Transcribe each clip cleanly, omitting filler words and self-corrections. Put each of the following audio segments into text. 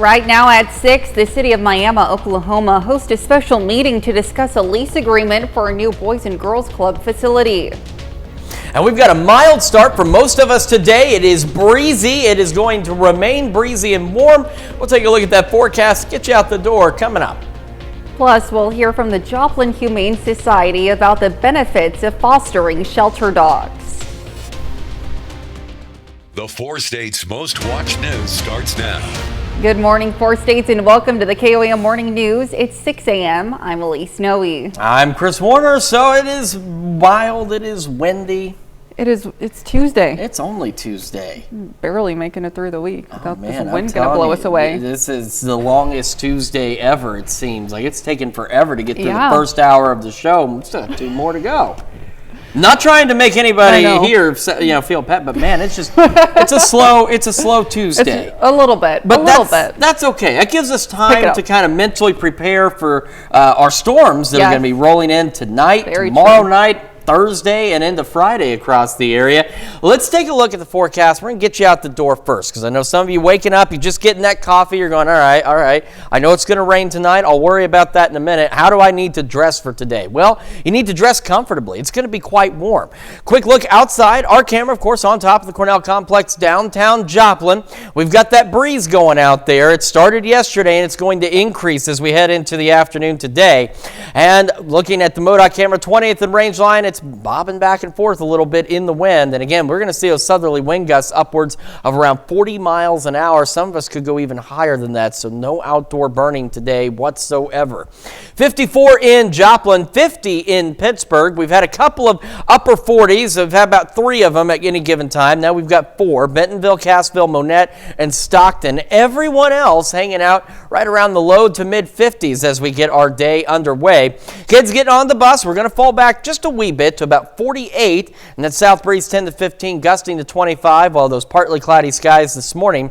Right now at 6, the city of Miami, Oklahoma hosts a special meeting to discuss a lease agreement for a new Boys and Girls Club facility. And we've got a mild start for most of us today. It is breezy. It is going to remain breezy and warm. We'll take a look at that forecast, get you out the door coming up. Plus, we'll hear from the Joplin Humane Society about the benefits of fostering shelter dogs. The 4 states' most watched news starts now. Good morning, 4 states, and welcome to the KOAM Morning News. It's 6 a.m. I'm Elise Noe. I'm Chris Warner. So it is wild. It is windy. It's Tuesday. It's only Tuesday. Barely making it through the week without this Man, wind going to blow us away. This is the longest Tuesday ever, it seems. Like it's taken forever to get through the first hour of the show. We still have 2 more to go. Not trying to make anybody here, feel bad, but man, it's just it's a slow Tuesday. It's a little bit, but that's okay. It gives us time to kind of mentally prepare for our storms that are going to be rolling in tonight, tomorrow night, Thursday, and into Friday across the area. Let's take a look at the forecast. We're going to get you out the door first because I know some of you waking up, you're just getting that coffee. You're going, all right. I know it's going to rain tonight. I'll worry about that in a minute. How do I need to dress for today? Well, you need to dress comfortably. It's going to be quite warm. Quick look outside. Our camera, of course, on top of the Cornell Complex, downtown Joplin. We've got that breeze going out there. It started yesterday, and it's going to increase as we head into the afternoon today. And looking at the MoDOT camera, 20th and range line, it's bobbing back and forth a little bit in the wind. And again, we're going to see those southerly wind gusts upwards of around 40 miles an hour. Some of us could go even higher than that, so no outdoor burning today whatsoever. 54 in Joplin, 50 in Pittsburgh. We've had a couple of upper 40s. We've had about 3 of them at any given time. Now we've got 4, Bentonville, Cassville, Monette, and Stockton. Everyone else hanging out right around the low to mid 50s as we get our day underway. Kids getting on the bus. We're going to fall back just a wee bit to about 48, and that south breeze 10 to 15, gusting to 25, while those partly cloudy skies this morning.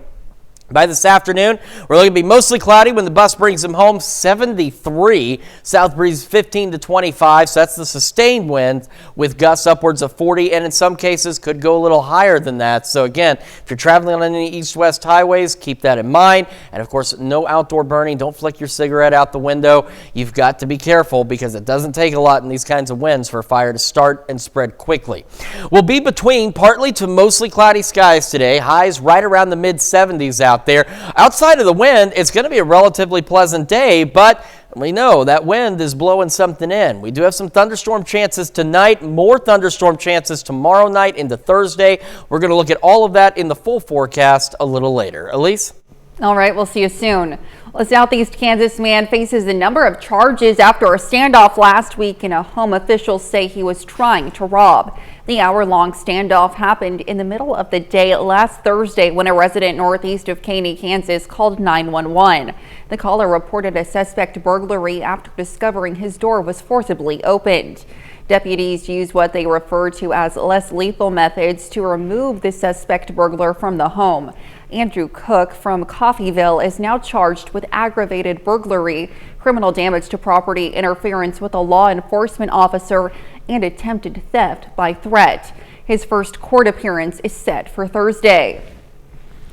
By this afternoon, we're looking to be mostly cloudy when the bus brings them home, 73. South breeze 15 to 25, so that's the sustained wind with gusts upwards of 40, and in some cases could go a little higher than that. So again, if you're traveling on any east-west highways, keep that in mind. And of course, no outdoor burning. Don't flick your cigarette out the window. You've got to be careful because it doesn't take a lot in these kinds of winds for a fire to start and spread quickly. We'll be between partly to mostly cloudy skies today. Highs right around the mid-70s out there. Outside of the wind, it's going to be a relatively pleasant day, but we know that wind is blowing something in. We do have some thunderstorm chances tonight, more thunderstorm chances tomorrow night into Thursday. We're going to look at all of that in the full forecast a little later. Elise? All right, we'll see you soon. A Southeast Kansas man faces a number of charges after a standoff last week in a home. Officials say he was trying to rob. The hour-long standoff happened in the middle of the day last Thursday when a resident northeast of Caney, Kansas called 911. The caller reported a suspect burglary after discovering his door was forcibly opened. Deputies used what they refer to as less lethal methods to remove the suspect burglar from the home. Andrew Cook from Coffeyville is now charged with aggravated burglary, criminal damage to property, interference with a law enforcement officer, and attempted theft by threat. His first court appearance is set for Thursday.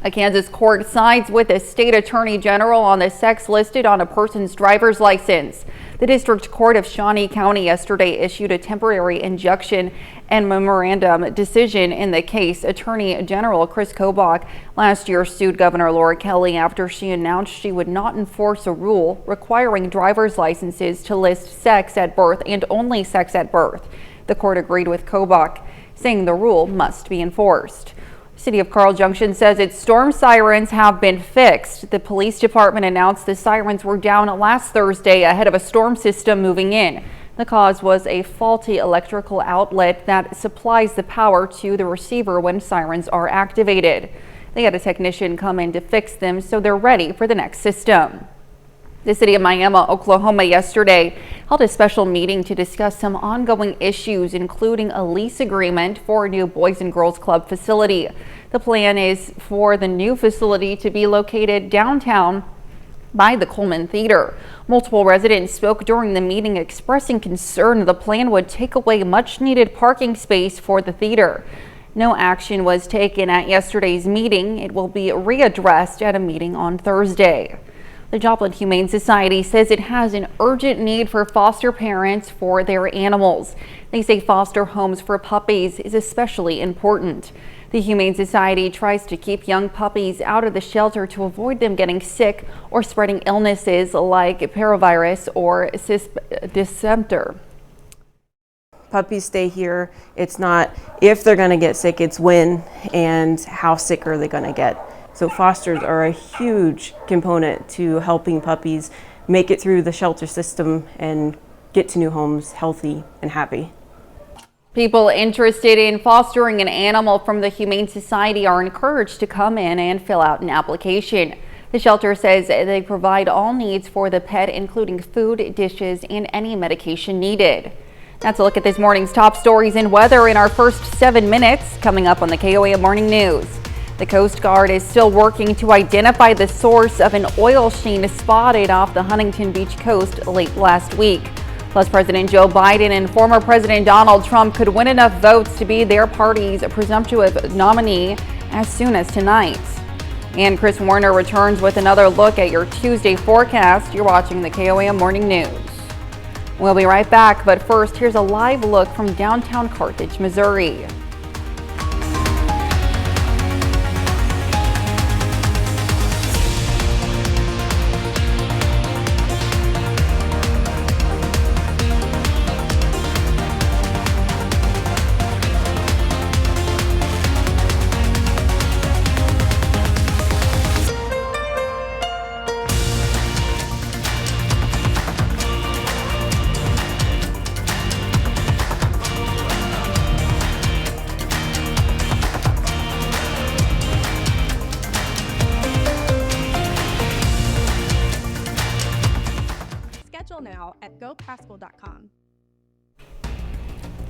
A Kansas court sides with a state attorney general on the sex listed on a person's driver's license. The District Court of Shawnee County yesterday issued a temporary injunction and memorandum decision in the case. Attorney General Chris Kobach last year sued Governor Laura Kelly after she announced she would not enforce a rule requiring driver's licenses to list sex at birth and only sex at birth. The court agreed with Kobach, saying the rule must be enforced. City of Carl Junction says its storm sirens have been fixed. The police department announced the sirens were down last Thursday ahead of a storm system moving in. The cause was a faulty electrical outlet that supplies the power to the receiver when sirens are activated. They had a technician come in to fix them so they're ready for the next system. The city of Miami, Oklahoma yesterday held a special meeting to discuss some ongoing issues, including a lease agreement for a new Boys and Girls Club facility. The plan is for the new facility to be located downtown by the Coleman Theater. Multiple residents spoke during the meeting expressing concern the plan would take away much needed parking space for the theater. No action was taken at yesterday's meeting. It will be readdressed at a meeting on Thursday. The Joplin Humane Society says it has an urgent need for foster parents for their animals. They say foster homes for puppies is especially important. The Humane Society tries to keep young puppies out of the shelter to avoid them getting sick or spreading illnesses like parvovirus or distemper. Puppies stay here. It's not if they're going to get sick, it's when and how sick are they going to get. So fosters are a huge component to helping puppies make it through the shelter system and get to new homes healthy and happy. People interested in fostering an animal from the Humane Society are encouraged to come in and fill out an application. The shelter says they provide all needs for the pet, including food, dishes, and any medication needed. That's a look at this morning's top stories and weather in our first 7 minutes, coming up on the KOAM Morning News. The Coast Guard is still working to identify the source of an oil sheen spotted off the Huntington Beach coast late last week. Plus, President Joe Biden and former President Donald Trump could win enough votes to be their party's presumptive nominee as soon as tonight. And Chris Warner returns with another look at your Tuesday forecast. You're watching the KOAM Morning News. We'll be right back, but first, here's a live look from downtown Carthage, Missouri. Now at GoPaschal.com.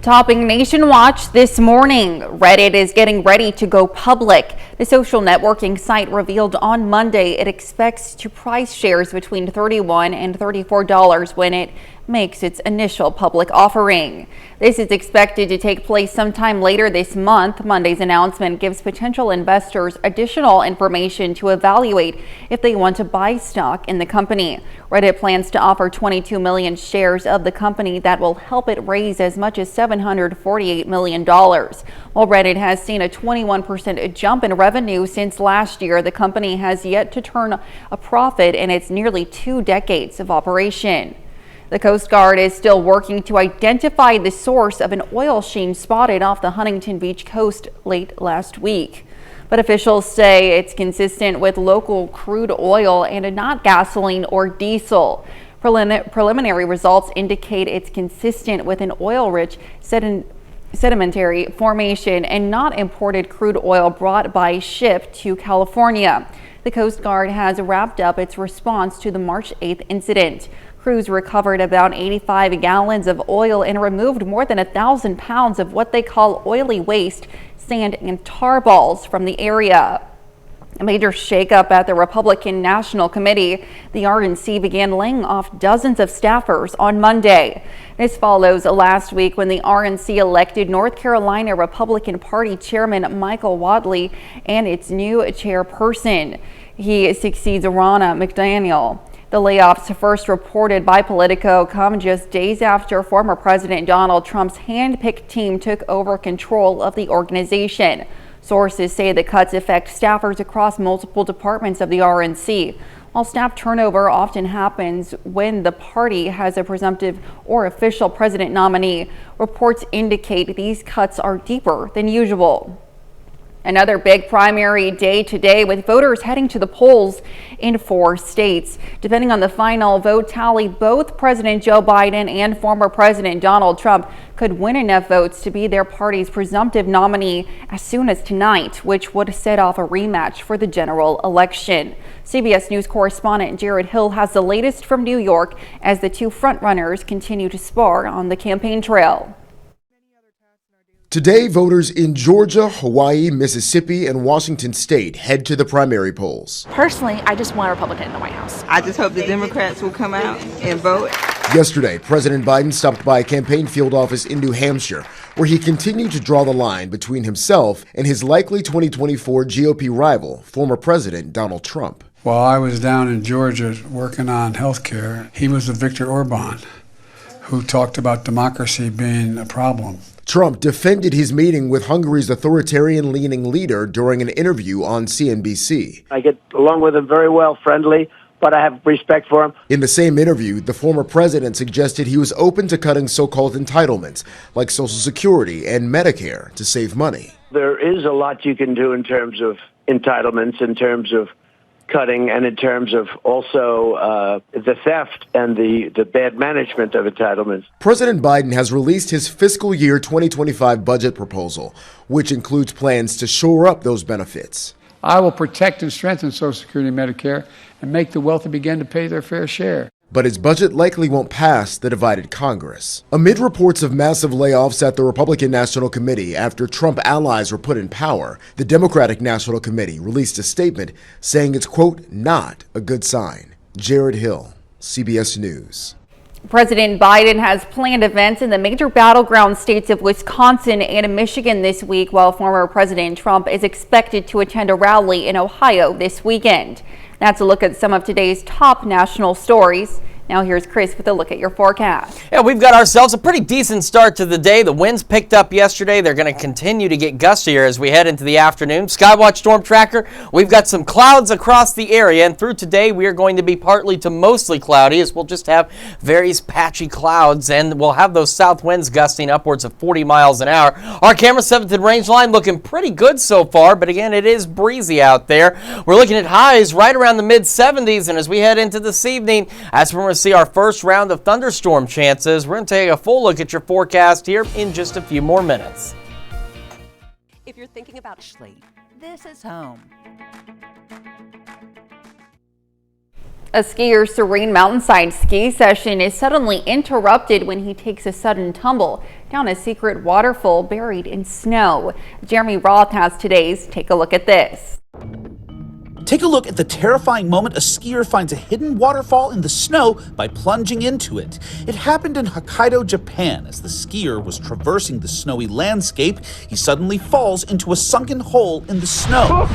Topping Nation Watch this morning, Reddit is getting ready to go public. The social networking site revealed on Monday it expects to price shares between $31 and $34 when it makes its initial public offering. This is expected to take place sometime later this month. Monday's announcement gives potential investors additional information to evaluate if they want to buy stock in the company. Reddit plans to offer 22 million shares of the company that will help it raise as much as $748 million. While Reddit has seen a 21% jump in revenue since last year, the company has yet to turn a profit in its nearly 2 decades of operation. The Coast Guard is still working to identify the source of an oil sheen spotted off the Huntington Beach coast late last week. But officials say it's consistent with local crude oil and not gasoline or diesel. Preliminary results indicate it's consistent with an oil-rich sedimentary formation and not imported crude oil brought by ship to California. The Coast Guard has wrapped up its response to the March 8th incident. Crews recovered about 85 gallons of oil and removed more than 1,000 pounds of what they call oily waste, sand and tar balls from the area. A major shakeup at the Republican National Committee. The RNC began laying off dozens of staffers on Monday. This follows last week when the RNC elected North Carolina Republican Party Chairman Michael Wadley and its new chairperson. He succeeds Ronna McDaniel. The layoffs, first reported by Politico, come just days after former President Donald Trump's hand-picked team took over control of the organization. Sources say the cuts affect staffers across multiple departments of the RNC. While staff turnover often happens when the party has a presumptive or official president nominee, reports indicate these cuts are deeper than usual. Another big primary day today with voters heading to the polls in 4 states. Depending on the final vote tally, both President Joe Biden and former President Donald Trump could win enough votes to be their party's presumptive nominee as soon as tonight, which would set off a rematch for the general election. CBS News correspondent Jared Hill has the latest from New York as the two frontrunners continue to spar on the campaign trail. Today, voters in Georgia, Hawaii, Mississippi, and Washington state head to the primary polls. Personally, I just want a Republican in the White House. I just hope the Democrats will come out and vote. Yesterday, President Biden stopped by a campaign field office in New Hampshire, where he continued to draw the line between himself and his likely 2024 GOP rival, former President Donald Trump. While I was down in Georgia working on health care, he was with Viktor Orban, who talked about democracy being a problem. Trump defended his meeting with Hungary's authoritarian-leaning leader during an interview on CNBC. I get along with him very well, friendly, but I have respect for him. In the same interview, the former president suggested he was open to cutting so-called entitlements, like Social Security and Medicare, to save money. There is a lot you can do in terms of entitlements, in terms of cutting, and in terms of also the theft and the bad management of entitlements. President Biden has released his fiscal year 2025 budget proposal, which includes plans to shore up those benefits. I will protect and strengthen Social Security and Medicare and make the wealthy begin to pay their fair share. But his budget likely won't pass the divided Congress. Amid reports of massive layoffs at the Republican National Committee after Trump allies were put in power, the Democratic National Committee released a statement saying it's, quote, not a good sign. Jared Hill, CBS News. President Biden has planned events in the major battleground states of Wisconsin and Michigan this week, while former President Trump is expected to attend a rally in Ohio this weekend. That's a look at some of today's top national stories. Now here's Chris with a look at your forecast. Yeah, we've got ourselves a pretty decent start to the day. The winds picked up yesterday. They're going to continue to get gustier as we head into the afternoon. Skywatch Storm Tracker, we've got some clouds across the area, and through today we are going to be partly to mostly cloudy, as we'll just have various patchy clouds, and we'll have those south winds gusting upwards of 40 miles an hour. Our camera 7th and range line looking pretty good so far, but again, it is breezy out there. We're looking at highs right around the mid-70s, and as we head into this evening, as we're see our first round of thunderstorm chances. We're going to take a full look at your forecast here in just a few more minutes. If you're thinking about sleep, this is home. A skier's serene mountainside ski session is suddenly interrupted when he takes a sudden tumble down a secret waterfall buried in snow. Jeremy Roth has today's Take a Look at This. Take a look at the terrifying moment a skier finds a hidden waterfall in the snow by plunging into it. It happened in Hokkaido, Japan. As the skier was traversing the snowy landscape, he suddenly falls into a sunken hole in the snow,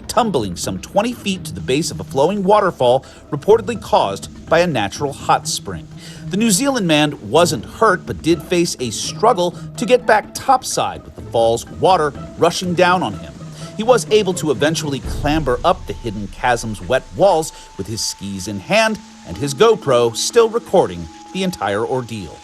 tumbling some 20 feet to the base of a flowing waterfall reportedly caused by a natural hot spring. The New Zealand man wasn't hurt, but did face a struggle to get back topside with the fall's water rushing down on him. He was able to eventually clamber up the hidden chasm's wet walls with his skis in hand and his GoPro still recording the entire ordeal.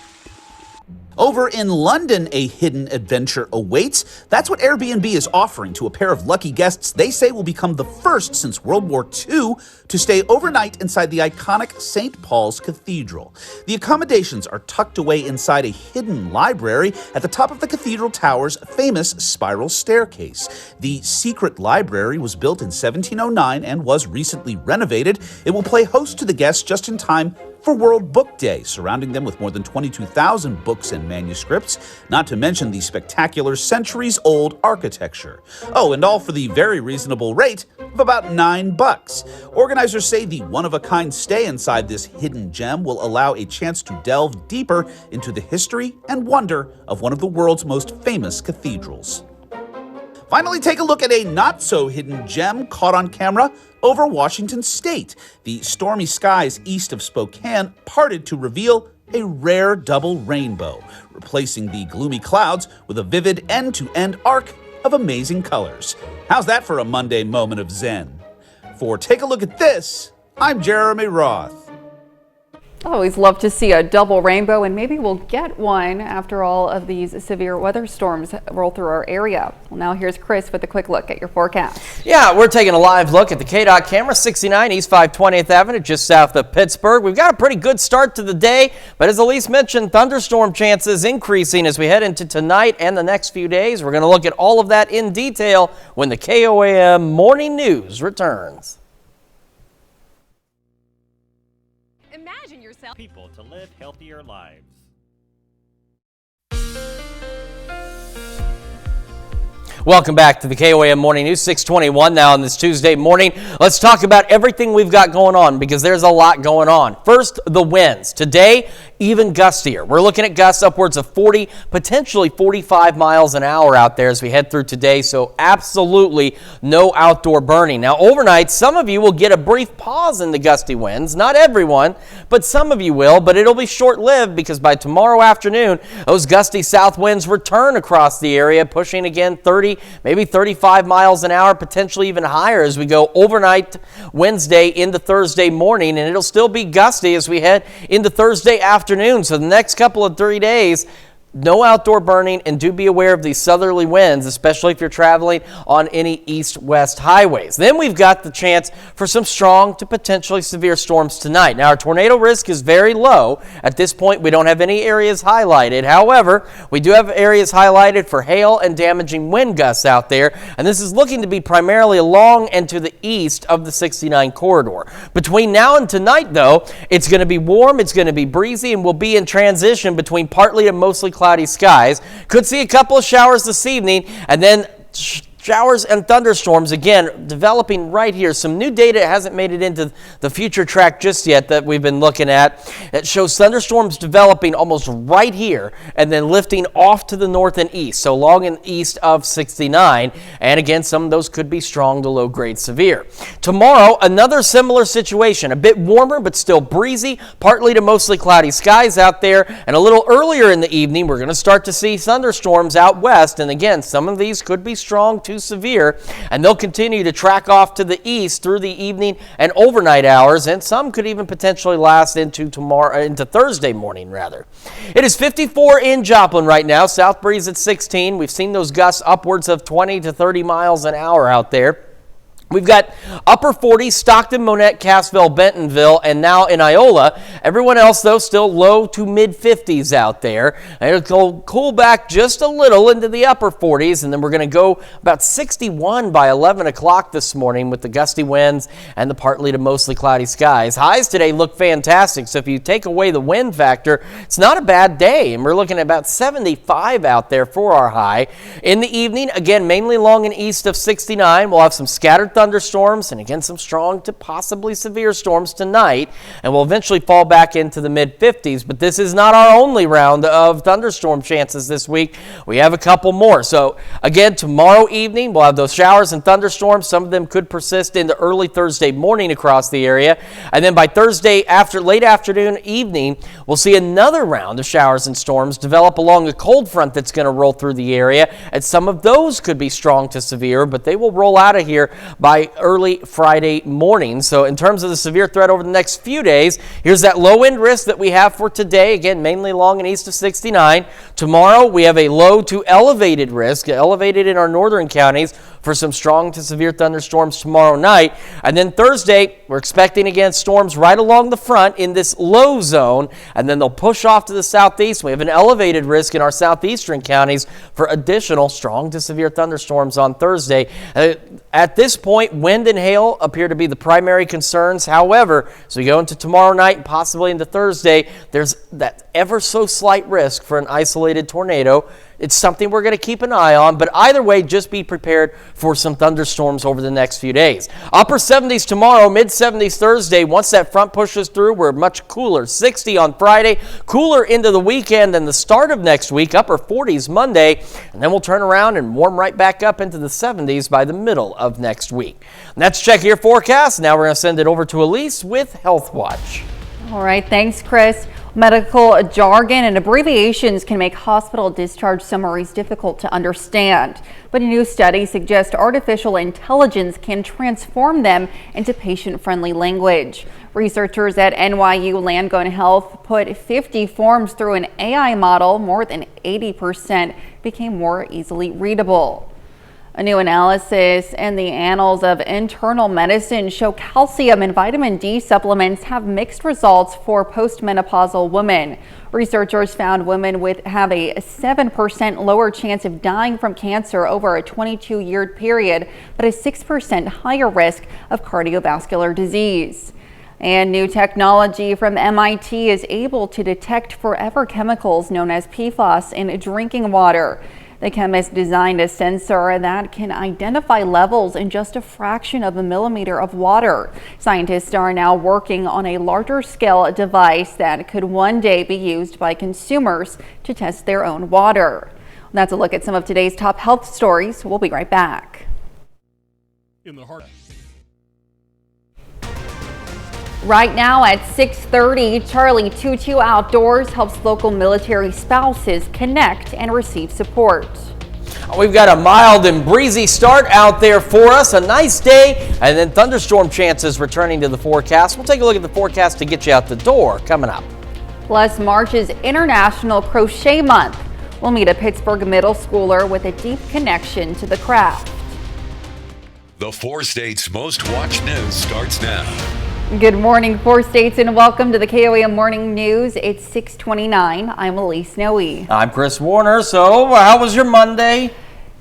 Over in London, a hidden adventure awaits. That's what Airbnb is offering to a pair of lucky guests they say will become the first since World War II to stay overnight inside the iconic St. Paul's Cathedral. The accommodations are tucked away inside a hidden library at the top of the cathedral tower's famous spiral staircase. The secret library was built in 1709 and was recently renovated. It will play host to the guests just in time for World Book Day, surrounding them with more than 22,000 books and manuscripts, not to mention the spectacular centuries-old architecture. Oh, and all for the very reasonable rate of about $9. Organizers say the one-of-a-kind stay inside this hidden gem will allow a chance to delve deeper into the history and wonder of one of the world's most famous cathedrals. Finally, take a look at a not-so-hidden gem caught on camera over Washington State. The stormy skies east of Spokane parted to reveal a rare double rainbow, replacing the gloomy clouds with a vivid end-to-end arc of amazing colors. How's that for a Monday moment of zen? For Take a Look at This, I'm Jeremy Roth. I always love to see a double rainbow, and maybe we'll get one after all of these severe weather storms roll through our area. Well, now here's Chris with a quick look at your forecast. Yeah, we're taking a live look at the KDOT camera, 69 East 520th Avenue, just south of Pittsburgh. We've got a pretty good start to the day, but as Elise mentioned, thunderstorm chances increasing as we head into tonight and the next few days. We're going to look at all of that in detail when the KOAM Morning News returns. Imagine yourself people to live healthier lives. Welcome back to the KOAM Morning News, 621 now on this Tuesday morning. Let's talk about everything we've got going on because there's a lot going on. First, the winds. Today, even gustier. We're looking at gusts upwards of 40, potentially 45 miles an hour out there as we head through today, so absolutely no outdoor burning. Now, overnight, some of you will get a brief pause in the gusty winds. Not everyone, but some of you will, but it'll be short-lived because by tomorrow afternoon, those gusty south winds return across the area, pushing again 30, maybe 35 miles an hour, potentially even higher as we go overnight Wednesday into Thursday morning, and it'll still be gusty as we head into Thursday afternoon. So the next couple of 3 days, no outdoor burning, and do be aware of these southerly winds, especially if you're traveling on any east-west highways. Then we've got the chance for some strong to potentially severe storms tonight. Now, our tornado risk is very low. At this point, we don't have any areas highlighted. However, we do have areas highlighted for hail and damaging wind gusts out there, and this is looking to be primarily along and to the east of the 69 corridor. Between now and tonight, though, it's going to be warm, it's going to be breezy, and we'll be in transition between partly to mostly cloudy skies. Could see a couple of showers this evening, and then showers and thunderstorms again developing right here. Some new data hasn't made it into the future track just yet that we've been looking at. It shows thunderstorms developing almost right here and then lifting off to the north and east, so along and east of 69. And again, some of those could be strong to low grade severe. Tomorrow, another similar situation, a bit warmer but still breezy, partly to mostly cloudy skies out there. And a little earlier in the evening, we're going to start to see thunderstorms out west. And again, some of these could be strong to severe, and they'll continue to track off to the east through the evening and overnight hours, and some could even potentially last into Thursday morning rather. It is 54 in Joplin right now, south breeze at 16. We've seen those gusts upwards of 20 to 30 miles an hour out there. We've got upper 40s, Stockton, Monette, Cassville, Bentonville, and now in Iola. Everyone else, though, still low to mid-50s out there. And it'll cool back just a little into the upper 40s, and then we're going to go about 61 by 11 o'clock this morning with the gusty winds and the partly to mostly cloudy skies. Highs today look fantastic, so if you take away the wind factor, it's not a bad day, and we're looking at about 75 out there for our high. In the evening, again, mainly along and east of 69, we'll have some scattered thunderstorms and again some strong to possibly severe storms tonight, and we'll eventually fall back into the mid-50s. But this is not our only round of thunderstorm chances this week. We have a couple more. So again, tomorrow evening we'll have those showers and thunderstorms. Some of them could persist into early Thursday morning across the area, and then by Thursday late afternoon, evening, we'll see another round of showers and storms develop along a cold front that's going to roll through the area, and some of those could be strong to severe, but they will roll out of here by early Friday morning. So in terms of the severe threat over the next few days, here's that low wind risk that we have for today, again mainly along and east of 69. Tomorrow we have a low to elevated risk, elevated in our northern counties, for some strong to severe thunderstorms tomorrow night. And then Thursday, we're expecting again storms right along the front in this low zone, and then they'll push off to the southeast. We have an elevated risk in our southeastern counties for additional strong to severe thunderstorms on Thursday. At this point, wind and hail appear to be the primary concerns. However, as we go into tomorrow night and possibly into Thursday, there's that ever so slight risk for an isolated tornado. It's something we're going to keep an eye on, but either way, just be prepared for some thunderstorms over the next few days. Upper 70s tomorrow, mid-70s Thursday. Once that front pushes through, we're much cooler. 60 on Friday, cooler into the weekend and the start of next week, upper 40s Monday, and then we'll turn around and warm right back up into the 70s by the middle of next week. Let's check your forecast. Now we're going to send it over to Elise with Health Watch. All right, thanks, Chris. Medical jargon and abbreviations can make hospital discharge summaries difficult to understand, but a new study suggests artificial intelligence can transform them into patient-friendly language. Researchers at NYU Langone Health put 50 forms through an AI model. More than 80% became more easily readable. A new analysis in the Annals of Internal Medicine show calcium and vitamin D supplements have mixed results for postmenopausal women. Researchers found women have a 7% lower chance of dying from cancer over a 22-year period, but a 6% higher risk of cardiovascular disease. And new technology from MIT is able to detect forever chemicals known as PFAS in drinking water. The chemist designed a sensor that can identify levels in just a fraction of a millimeter of water. Scientists are now working on a larger scale device that could one day be used by consumers to test their own water. That's a look at some of today's top health stories. We'll be right back. Right now at 6:30, Charlie 22 Outdoors helps local military spouses connect and receive support. We've got a mild and breezy start out there for us, a nice day, and then thunderstorm chances returning to the forecast. We'll take a look at the forecast to get you out the door coming up. Plus, March is International Crochet Month. We'll meet a Pittsburgh middle schooler with a deep connection to the craft. The 4 states' most watched news starts now. Good morning, 4 states, and welcome to the KOAM Morning News. It's 6:29. I'm Elise Snowy. I'm Chris Warner. So, how was your Monday?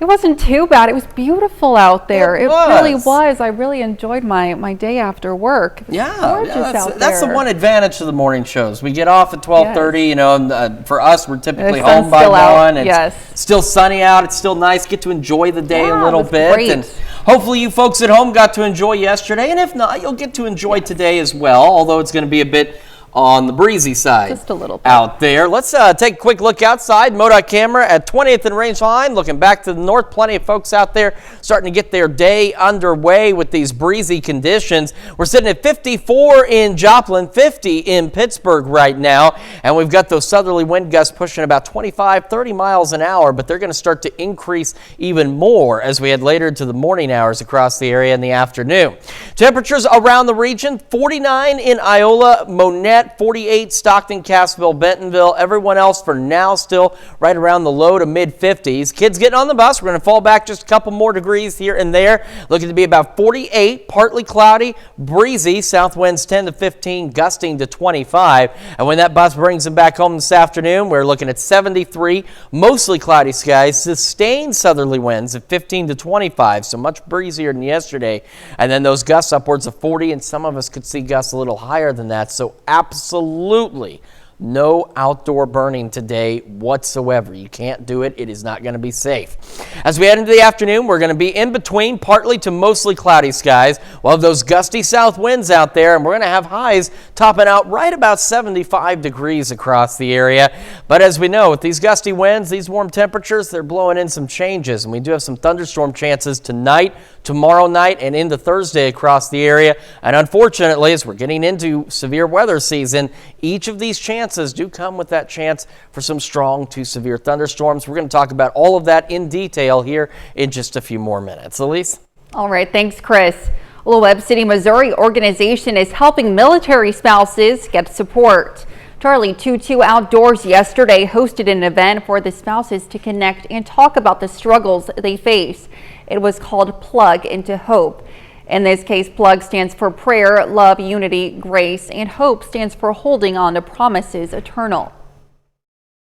It wasn't too bad. It was beautiful out there. It really was. I really enjoyed my day after work. It was gorgeous out there. That's the one advantage of the morning shows. We get off at 12:30. Yes. You know, and, for us, we're typically The sun's home by still out. 1. It's Yes. still sunny out. It's still nice. Get to enjoy the day a little it was bit. great. And hopefully you folks at home got to enjoy yesterday. And if not, you'll get to enjoy today as well, although it's going to be a bit on the breezy side. Just a little bit. Out there. Let's take a quick look outside. MoDOT camera at 20th and Rangeline. Looking back to the north, plenty of folks out there starting to get their day underway with these breezy conditions. We're sitting at 54 in Joplin, 50 in Pittsburgh right now. And we've got those southerly wind gusts pushing about 25, 30 miles an hour, but they're going to start to increase even more as we head later to the morning hours across the area in the afternoon. Temperatures around the region, 49 in Iola, Monette, 48 Stockton, Cassville, Bentonville. Everyone else for now still right around the low to mid 50s. Kids getting on the bus. We're going to fall back just a couple more degrees here and there. Looking to be about 48, partly cloudy, breezy, south winds 10 to 15, gusting to 25. And when that bus brings them back home this afternoon, we're looking at 73, mostly cloudy skies, sustained southerly winds at 15 to 25, so much breezier than yesterday. And then those gusts upwards of 40, and some of us could see gusts a little higher than that. So absolutely no outdoor burning today whatsoever. You can't do it. It is not going to be safe. As we head into the afternoon, we're going to be in between partly to mostly cloudy skies. We'll have those gusty south winds out there, and we're going to have highs topping out right about 75 degrees across the area. But as we know, with these gusty winds, these warm temperatures, they're blowing in some changes, and we do have some thunderstorm chances tonight, tomorrow night, and into Thursday across the area. And unfortunately, as we're getting into severe weather season, each of these chances do come with that chance for some strong to severe thunderstorms. We're going to talk about all of that in detail here in just a few more minutes. Elise? All right, thanks, Chris. Well, a Webb City, Missouri organization is helping military spouses get support. Charlie 22 Outdoors yesterday hosted an event for the spouses to connect and talk about the struggles they face. It was called Plug into Hope. In this case, PLUG stands for prayer, love, unity, grace, and hope stands for holding on to promises eternal.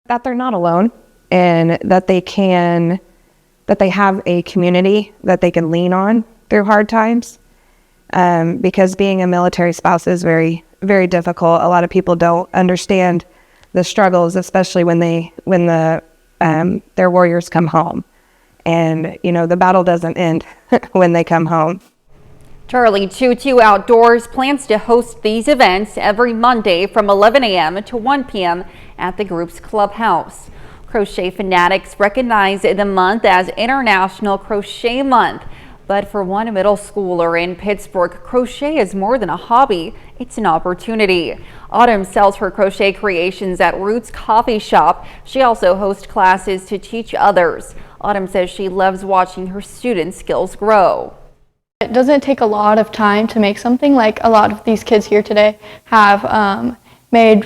That they're not alone, and that they have a community that they can lean on through hard times. Because being a military spouse is very, very difficult. A lot of people don't understand the struggles, especially when their warriors come home. And, you know, the battle doesn't end when they come home. Charlie 22 Outdoors plans to host these events every Monday from 11 a.m. to 1 p.m. at the group's clubhouse. Crochet fanatics recognize the month as International Crochet Month. But for one middle schooler in Pittsburgh, crochet is more than a hobby, it's an opportunity. Autumn sells her crochet creations at Roots Coffee Shop. She also hosts classes to teach others. Autumn says she loves watching her students' skills grow. It doesn't take a lot of time to make something. Like a lot of these kids here today have made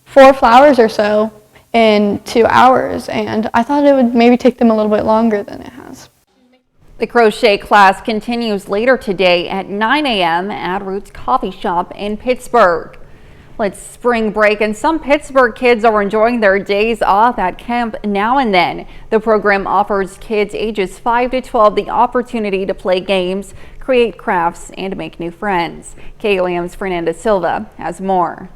4 flowers or so in 2 hours, and I thought it would maybe take them a little bit longer than it has. The crochet class continues later today at 9 a.m. at Roots Coffee Shop in Pittsburgh. Well, it's spring break, and some Pittsburgh kids are enjoying their days off at camp now and then. The program offers kids ages 5 to 12 the opportunity to play games, create crafts, and make new friends. KOAM's Fernanda Silva has more.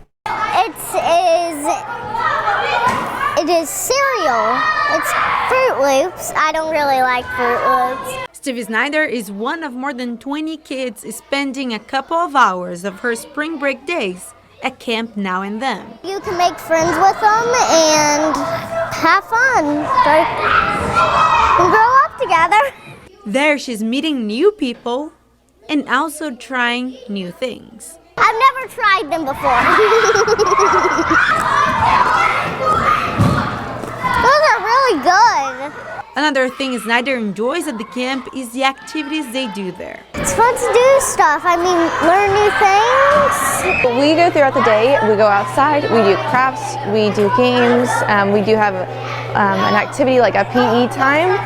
It is cereal. It's Fruit Loops. I don't really like Fruit Loops. Stevie Snyder is one of more than 20 kids spending a couple of hours of her spring break days at Camp Now and Then. You can make friends with them and have fun. And grow up together. There she's meeting new people and also trying new things. I've never tried them before. Those are really good. Another thing Snyder enjoys at the camp is the activities they do there. It's fun to do stuff. I mean, learn new things. We go throughout the day. We go outside. We do crafts. We do games. We do have an activity like a PE time.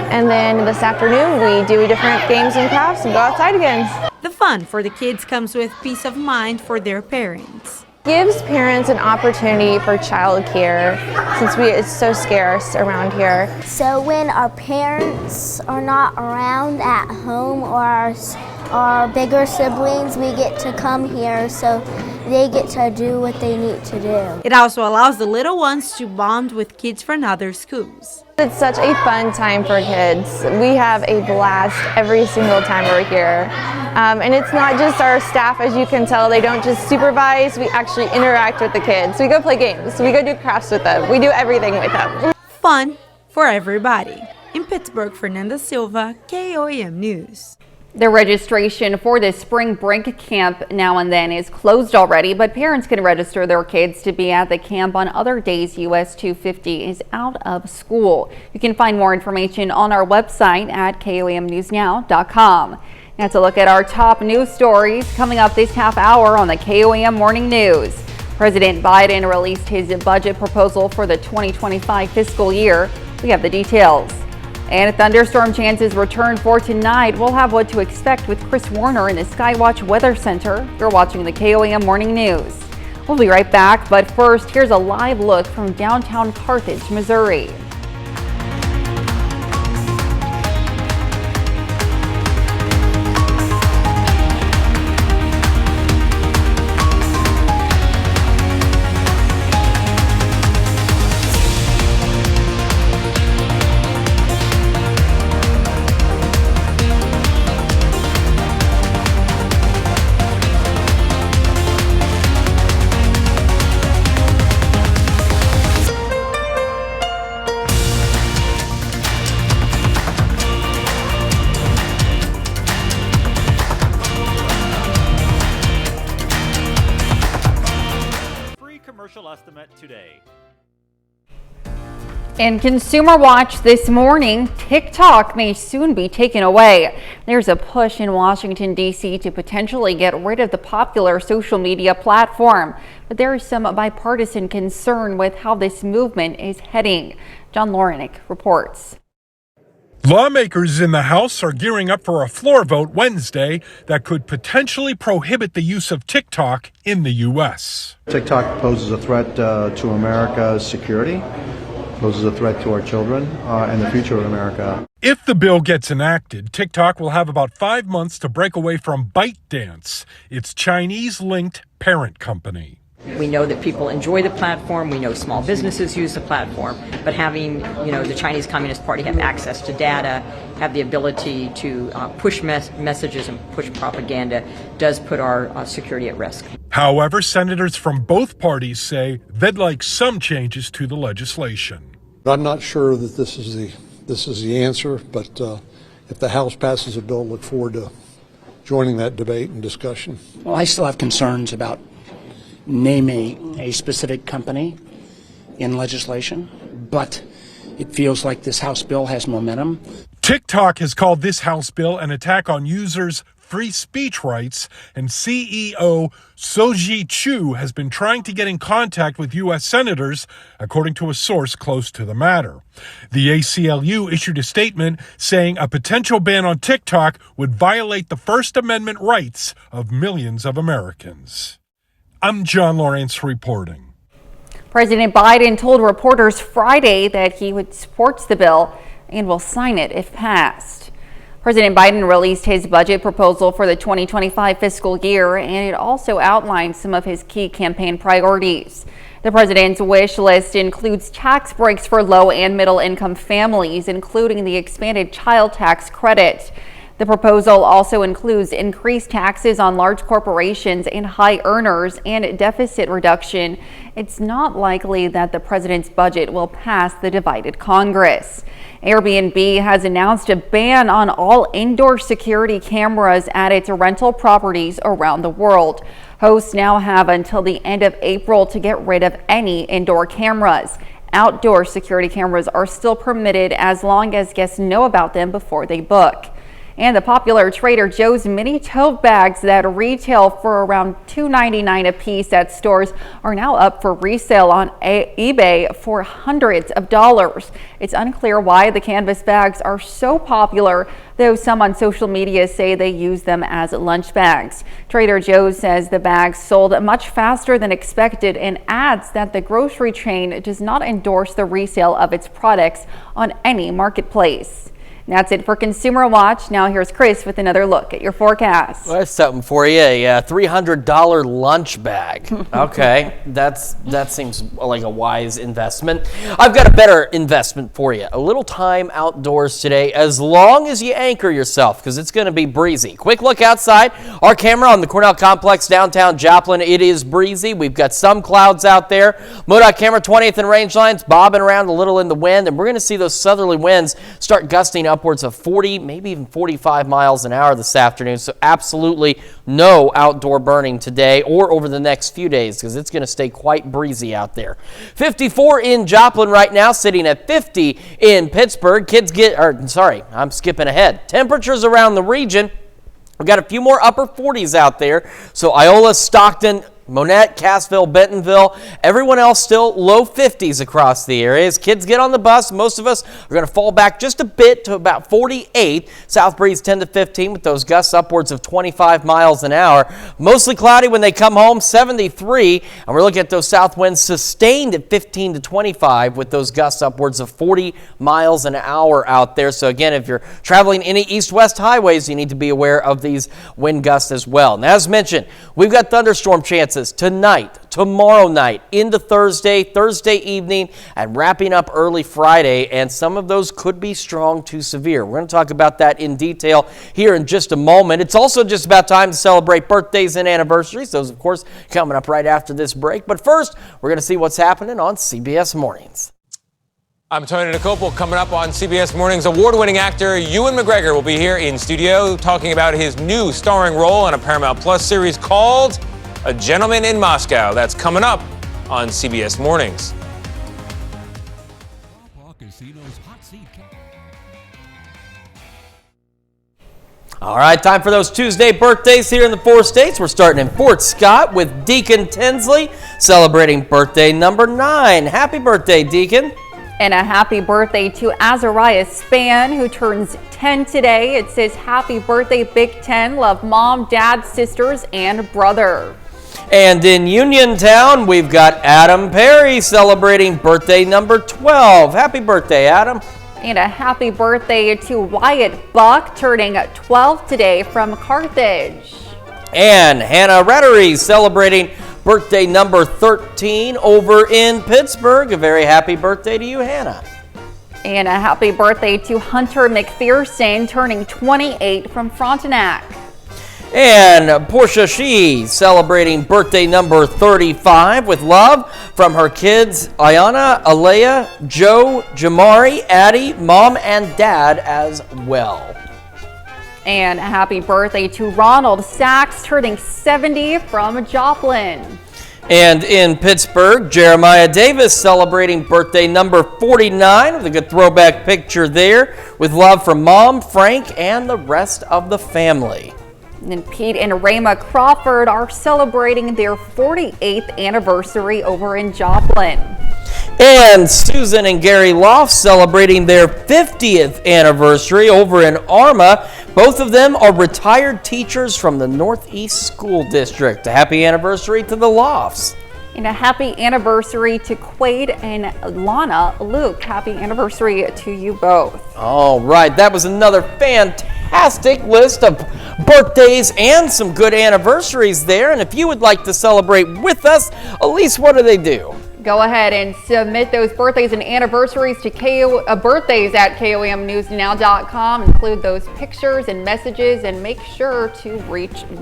And then this afternoon, we do different games and crafts and go outside again. The fun for the kids comes with peace of mind for their parents. Gives parents an opportunity for childcare since it's so scarce around here. So when our parents are not around at home or our bigger siblings, we get to come here so they get to do what they need to do. It also allows the little ones to bond with kids from other schools. It's such a fun time for kids. We have a blast every single time we're here. And it's not just our staff, as you can tell, they don't just supervise, we actually interact with the kids. We go play games, we go do crafts with them, we do everything with them. Fun for everybody. In Pittsburgh, Fernanda Silva, KOAM News. The registration for the spring break camp Now and Then is closed already, but parents can register their kids to be at the camp on other days US 250 is out of school. You can find more information on our website at KOAMnewsnow.com. That's a look at our top news stories coming up this half hour on the KOAM Morning News. President Biden released his budget proposal for the 2025 fiscal year. We have the details. And thunderstorm chances return for tonight. We'll have what to expect with Chris Warner in the Skywatch Weather Center. You're watching the KOAM Morning News. We'll be right back, but first, here's a live look from downtown Carthage, Missouri. Estimate today. In Consumer Watch this morning, TikTok may soon be taken away. There's a push in Washington, D.C. to potentially get rid of the popular social media platform. But there is some bipartisan concern with how this movement is heading. John Lorenick reports. Lawmakers in the House are gearing up for a floor vote Wednesday that could potentially prohibit the use of TikTok in the U.S. TikTok poses a threat to America's security, poses a threat to our children and the future of America. If the bill gets enacted, TikTok will have about 5 months to break away from ByteDance, its Chinese-linked parent company. We know that people enjoy the platform. We know small businesses use the platform. But having, the Chinese Communist Party have access to data, have the ability to push messages and push propaganda does put our security at risk. However, senators from both parties say they'd like some changes to the legislation. I'm not sure that this is the answer, but if the House passes a bill, look forward to joining that debate and discussion. Well, I still have concerns about naming a specific company in legislation, but it feels like this House bill has momentum. TikTok has called this House bill an attack on users' free speech rights, and CEO Soji Chu has been trying to get in contact with U.S. senators, according to a source close to the matter. The ACLU issued a statement saying a potential ban on TikTok would violate the First Amendment rights of millions of Americans. I'm John Lawrence reporting. President Biden told reporters Friday that he supports the bill and will sign it if passed. President Biden released his budget proposal for the 2025 fiscal year, and it also outlined some of his key campaign priorities. The president's wish list includes tax breaks for low and middle income families, including the expanded child tax credit. The proposal also includes increased taxes on large corporations and high earners and deficit reduction. It's not likely that the president's budget will pass the divided Congress. Airbnb has announced a ban on all indoor security cameras at its rental properties around the world. Hosts now have until the end of April to get rid of any indoor cameras. Outdoor security cameras are still permitted as long as guests know about them before they book. And the popular Trader Joe's mini tote bags that retail for around $2.99 a piece at stores are now up for resale on eBay for hundreds of dollars. It's unclear why the canvas bags are so popular, though some on social media say they use them as lunch bags. Trader Joe's says the bags sold much faster than expected and adds that the grocery chain does not endorse the resale of its products on any marketplace. That's it for Consumer Watch. Now here's Chris with another look at your forecast. Well, that's something for you, a $300 lunch bag. Okay, that seems like a wise investment. I've got a better investment for you. A little time outdoors today, as long as you anchor yourself, because it's going to be breezy. Quick look outside. Our camera on the Cornell Complex, downtown Joplin. It is breezy. We've got some clouds out there. MoDOT camera 20th and range lines bobbing around a little in the wind, and we're going to see those southerly winds start gusting upwards of 40, maybe even 45 miles an hour this afternoon. So absolutely no outdoor burning today or over the next few days, because it's going to stay quite breezy out there. 54 in Joplin right now, sitting at 50 in Pittsburgh. I'm skipping ahead. Temperatures around the region, we've got a few more upper 40s out there. So Iola, Stockton, Monette, Cassville, Bentonville, everyone else still low 50s across the area. As kids get on the bus, most of us are going to fall back just a bit to about 48. South breeze 10 to 15 with those gusts upwards of 25 miles an hour. Mostly cloudy when they come home, 73. And we're looking at those south winds sustained at 15 to 25 with those gusts upwards of 40 miles an hour out there. So again, if you're traveling any east-west highways, you need to be aware of these wind gusts as well. And as mentioned, we've got thunderstorm chances tonight, tomorrow night, into Thursday evening, and wrapping up early Friday, and some of those could be strong to severe. We're going to talk about that in detail here in just a moment. It's also just about time to celebrate birthdays and anniversaries. Those, of course, coming up right after this break. But first, we're going to see what's happening on CBS Mornings. I'm Tony Nicopol. Coming up on CBS Mornings, award-winning actor Ewan McGregor will be here in studio talking about his new starring role on a Paramount Plus series called A Gentleman in Moscow. That's coming up on CBS Mornings. All right, time for those Tuesday birthdays here in the 4 states. We're starting in Fort Scott with Deacon Tinsley, celebrating birthday number 9. Happy birthday, Deacon. And a happy birthday to Azariah Span, who turns 10 today. It says, happy birthday, Big Ten. Love mom, dad, sisters, and brother. And in Uniontown, we've got Adam Perry celebrating birthday number 12. Happy birthday, Adam. And a happy birthday to Wyatt Buck, turning 12 today from Carthage. And Hannah Rettery celebrating birthday number 13 over in Pittsburgh. A very happy birthday to you, Hannah. And a happy birthday to Hunter McPherson, turning 28 from Frontenac. And Portia Shee celebrating birthday number 35 with love from her kids, Ayana, Alea, Joe, Jamari, Addie, mom, and dad as well. And a happy birthday to Ronald Sachs, turning 70 from Joplin. And in Pittsburgh, Jeremiah Davis celebrating birthday number 49 with a good throwback picture there with love from mom, Frank, and the rest of the family. And Pete and Rayma Crawford are celebrating their 48th anniversary over in Joplin. And Susan and Gary Loft celebrating their 50th anniversary over in Arma. Both of them are retired teachers from the Northeast School District. A happy anniversary to the Lofts. And a happy anniversary to Quade and Lana Luke. Happy anniversary to you both. All right, that was another fantastic list of birthdays and some good anniversaries there. And if you would like to celebrate with us, Elise, what do they do? Go ahead and submit those birthdays and anniversaries to birthdays at KOAMnewsnow.com. Include those pictures and messages, and make sure to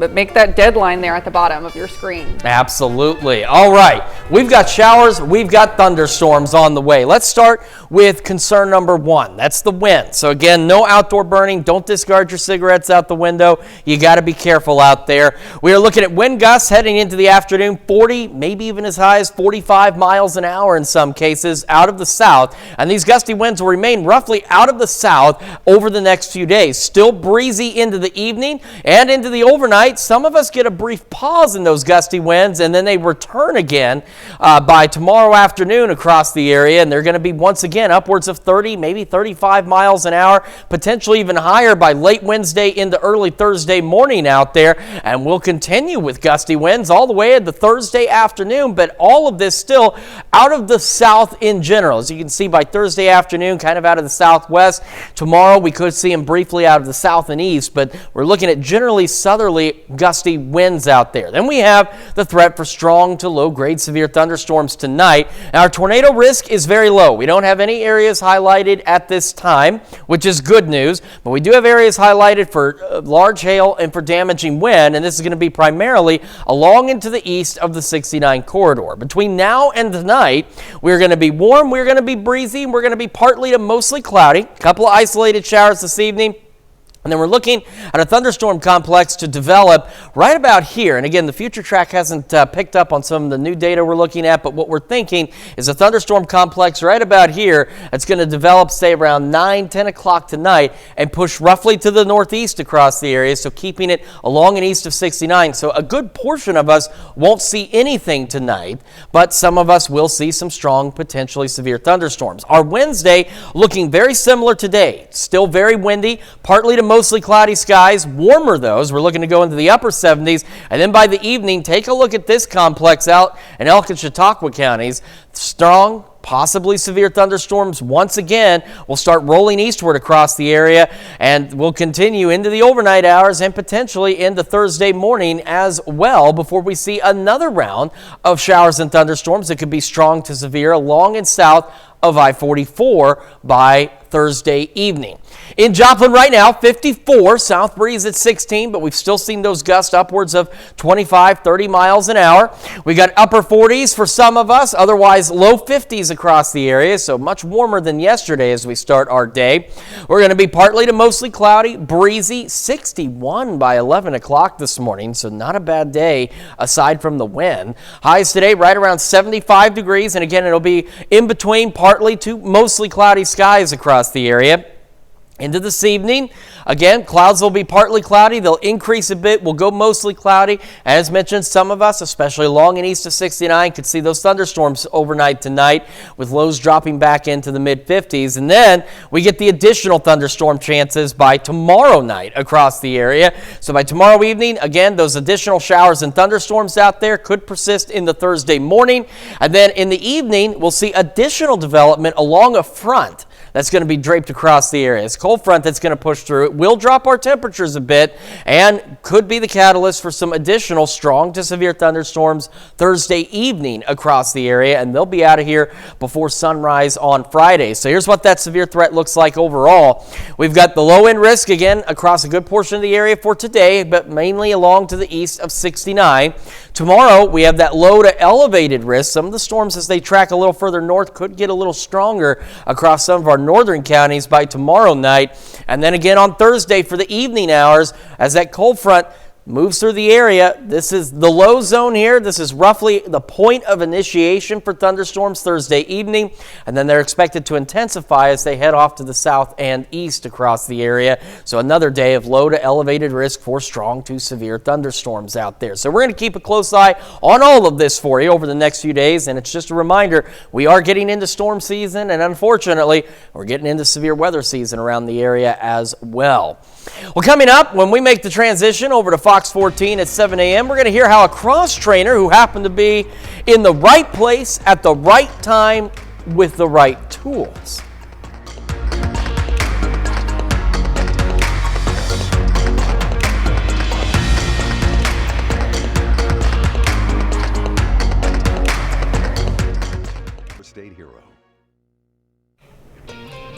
make that deadline there at the bottom of your screen. Absolutely. All right. We've got showers. We've got thunderstorms on the way. Let's start with concern number 1. That's the wind. So again, no outdoor burning. Don't discard your cigarettes out the window. You got to be careful out there. We are looking at wind gusts heading into the afternoon, 40, maybe even as high as 45 miles an hour in some cases out of the south. And these gusty winds will remain roughly out of the south over the next few days. Still breezy into the evening and into the overnight. Some of us get a brief pause in those gusty winds, and then they return again by tomorrow afternoon across the area. And they're going to be once again upwards of 30, maybe 35 miles an hour, potentially even higher by late Wednesday into early Thursday morning out there. And we'll continue with gusty winds all the way into Thursday afternoon. But all of this still out of the south in general. As you can see by Thursday afternoon, kind of out of the southwest. Tomorrow we could see them briefly out of the south and east, but we're looking at generally southerly gusty winds out there. Then we have the threat for strong to low grade severe thunderstorms tonight. Now, our tornado risk is very low. We don't have any areas highlighted at this time, which is good news, but we do have areas highlighted for large hail and for damaging wind, and this is going to be primarily along into the east of the 69 corridor. Between now and tonight, we're going to be warm, we're going to be breezy, and we're going to be partly to mostly cloudy. A couple of isolated showers this evening. And then we're looking at a thunderstorm complex to develop right about here. And again, the future track hasn't picked up on some of the new data we're looking at, but what we're thinking is a thunderstorm complex right about here that's going to develop, say, around 9, 10 o'clock tonight and push roughly to the northeast across the area, so keeping it along and east of 69. So a good portion of us won't see anything tonight, but some of us will see some strong, potentially severe thunderstorms. Our Wednesday looking very similar today. Still very windy, partly to mostly cloudy skies, warmer those. We're looking to go into the upper 70s, and then by the evening, take a look at this complex out in Elk and Chautauqua counties. Strong, possibly severe thunderstorms once again will start rolling eastward across the area and will continue into the overnight hours and potentially into Thursday morning as well before we see another round of showers and thunderstorms that could be strong to severe along and south of I-44 by Thursday evening. In Joplin right now, 54, south breeze at 16, but we've still seen those gusts upwards of 25, 30 miles an hour. We got upper 40s for some of us, otherwise low 50s across the area, so much warmer than yesterday as we start our day. We're going to be partly to mostly cloudy, breezy, 61 by 11 o'clock this morning, so not a bad day aside from the wind. Highs today right around 75 degrees, and again, it'll be in between partly to mostly cloudy skies across the area. Into this evening, again, clouds will be partly cloudy. They'll increase a bit. We'll go mostly cloudy. As mentioned, some of us, especially along and east of 69, could see those thunderstorms overnight tonight with lows dropping back into the mid-50s. And then we get the additional thunderstorm chances by tomorrow night across the area. So by tomorrow evening, again, those additional showers and thunderstorms out there could persist into Thursday morning. And then in the evening, we'll see additional development along a front that's going to be draped across the area. It's a cold front that's going to push through. It will drop our temperatures a bit and could be the catalyst for some additional strong to severe thunderstorms Thursday evening across the area, and they'll be out of here before sunrise on Friday. So here's what that severe threat looks like overall. We've got the low end risk again across a good portion of the area for today, but mainly along to the east of 69. Tomorrow we have that low to elevated risk. Some of the storms as they track a little further north could get a little stronger across some of our northern counties by tomorrow night. And then again on Thursday for the evening hours as that cold front moves through the area. This is the low zone here. This is roughly the point of initiation for thunderstorms Thursday evening, and then they're expected to intensify as they head off to the south and east across the area. So another day of low to elevated risk for strong to severe thunderstorms out there. So we're going to keep a close eye on all of this for you over the next few days, and it's just a reminder, we are getting into storm season, and unfortunately, we're getting into severe weather season around the area as well. Well, coming up, when we make the transition over to Fox 14 at 7 a.m., we're going to hear how a cross trainer who happened to be in the right place at the right time with the right tools.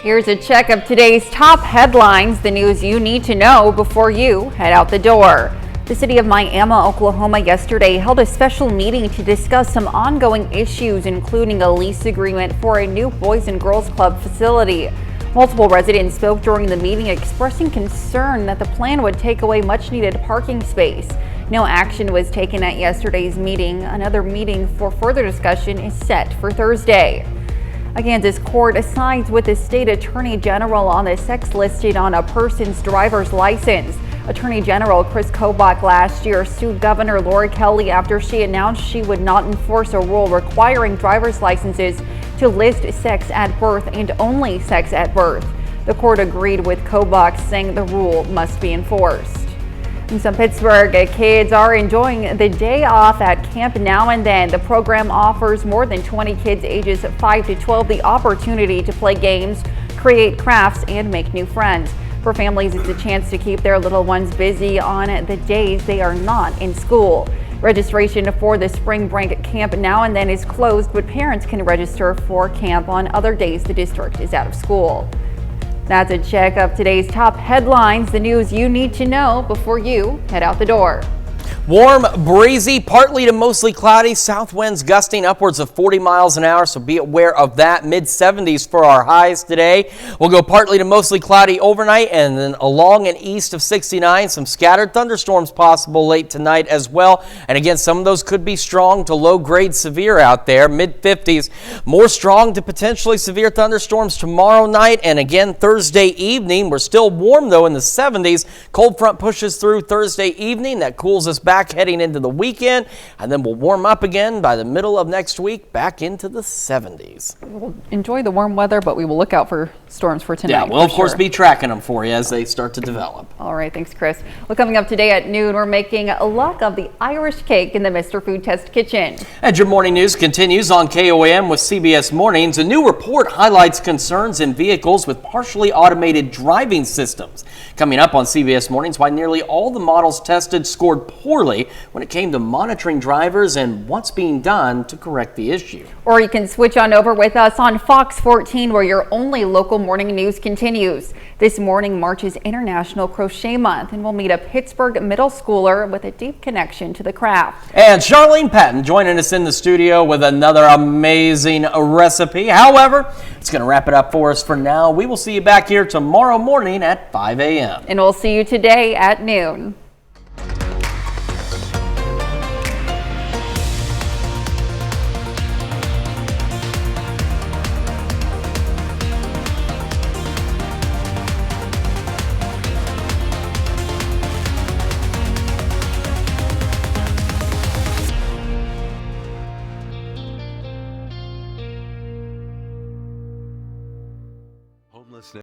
Here's a check of today's top headlines, the news you need to know before you head out the door. The city of Miami, Oklahoma yesterday held a special meeting to discuss some ongoing issues, including a lease agreement for a new Boys and Girls Club facility. Multiple residents spoke during the meeting, expressing concern that the plan would take away much needed parking space. No action was taken at yesterday's meeting. Another meeting for further discussion is set for Thursday. A Kansas court sides with the state attorney general on the sex listed on a person's driver's license. Attorney General Chris Kobach last year sued Governor Laura Kelly after she announced she would not enforce a rule requiring driver's licenses to list sex at birth and only sex at birth. The court agreed with Kobach, saying the rule must be enforced. And some Pittsburgh kids are enjoying the day off at Camp Now and Then. The program offers more than 20 kids ages 5 to 12 the opportunity to play games, create crafts, and make new friends. For families, it's a chance to keep their little ones busy on the days they are not in school. Registration for the spring break Camp Now and Then is closed, but parents can register for camp on other days the district is out of school. That's a check of today's top headlines, the news you need to know before you head out the door. Warm, breezy, partly to mostly cloudy, south winds gusting upwards of 40 miles an hour, so be aware of that. Mid-70s for our highs today. We'll go partly to mostly cloudy overnight, and then along and east of 69, some scattered thunderstorms possible late tonight as well. And again, some of those could be strong to low-grade severe out there. Mid-50s, more strong to potentially severe thunderstorms tomorrow night, and again Thursday evening. We're still warm though in the 70s. Cold front pushes through Thursday evening. That cools us back heading into the weekend, and then we'll warm up again by the middle of next week, back into the 70s. We'll enjoy the warm weather, but we will look out for storms for tonight. Yeah, we'll of course be tracking them for you as they start to develop. All right, thanks, Chris. Well, coming up today at noon, we're making a luck of the Irish cake in the Mr. Food Test Kitchen. And your morning news continues on KOAM with CBS Mornings. A new report highlights concerns in vehicles with partially automated driving systems. Coming up on CBS Mornings, why nearly all the models tested scored poorly when it came to monitoring drivers and what's being done to correct the issue. Or you can switch on over with us on Fox 14, where your only local morning news continues. This morning marches International Crochet Month, and we'll meet a Pittsburgh middle schooler with a deep connection to the craft. And Charlene Patton joining us in the studio with another amazing recipe. However, it's going to wrap it up for us for now. We will see you back here tomorrow morning at 5 a.m. And we'll see you today at noon.